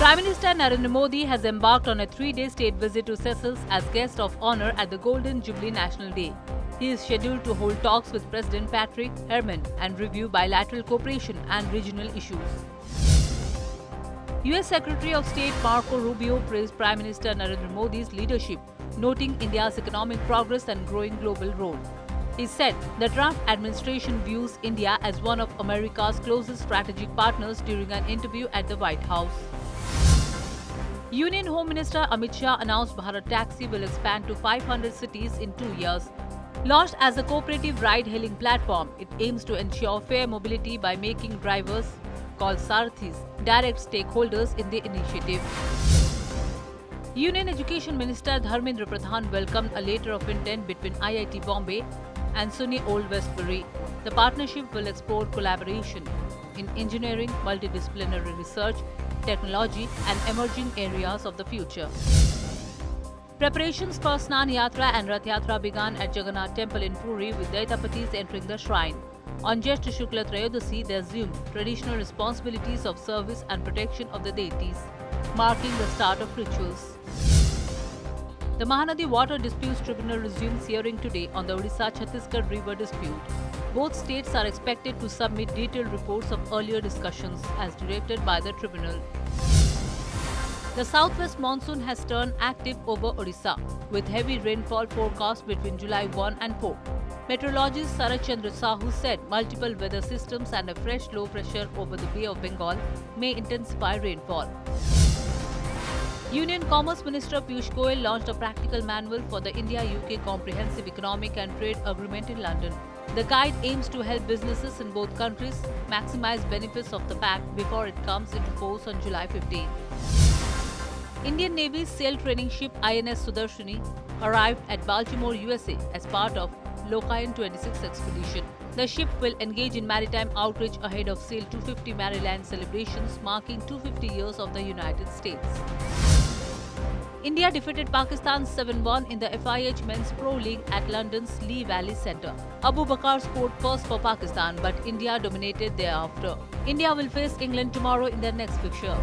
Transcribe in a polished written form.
Prime Minister Narendra Modi has embarked on a 3-day state visit to Seychelles as guest of honor at the Golden Jubilee National Day. He is scheduled to hold talks with President Patrick Herman and review bilateral cooperation and regional issues. US Secretary of State Marco Rubio praised Prime Minister Narendra Modi's leadership, noting India's economic progress and growing global role. He said the Trump administration views India as one of America's closest strategic partners during an interview at the White House. Union Home Minister Amit Shah announced Bharat Taxi will expand to 500 cities in 2 years. Launched as a cooperative ride-hailing platform, it aims to ensure fair mobility by making drivers, called Sarathis, direct stakeholders in the initiative. Union Education Minister Dharmendra Pradhan welcomed a letter of intent between IIT Bombay and SUNY Old Westbury. The partnership will explore collaboration in engineering, multidisciplinary research, technology and emerging areas of the future. Preparations for Snan Yatra and Rath Yatra began at Jagannath Temple in Puri with Daitapatis entering the shrine. On Jyeshtha Shukla Trayodasi, they assumed traditional responsibilities of service and protection of the deities, marking the start of rituals. The Mahanadi Water Disputes Tribunal resumes hearing today on the Odisha-Chhattisgarh river dispute. Both states are expected to submit detailed reports of earlier discussions as directed by the tribunal. The southwest monsoon has turned active over Odisha, with heavy rainfall forecast between July 1 and 4. Meteorologist Sarat Chandra Sahu said multiple weather systems and a fresh low pressure over the Bay of Bengal may intensify rainfall. Union Commerce Minister Piyush Goyal launched a practical manual for the India-UK Comprehensive Economic and Trade Agreement in London. The guide aims to help businesses in both countries maximize benefits of the pact before it comes into force on July 15. Indian Navy's sail training ship INS Sudarshini arrived at Baltimore, USA as part of Lokayan 26 expedition. The ship will engage in maritime outreach ahead of SAIL 250 Maryland celebrations marking 250 years of the United States. India defeated Pakistan 7-1 in the FIH Men's Pro League at London's Lee Valley Centre. Abu Bakar scored first for Pakistan, but India dominated thereafter. India will face England tomorrow in their next fixture.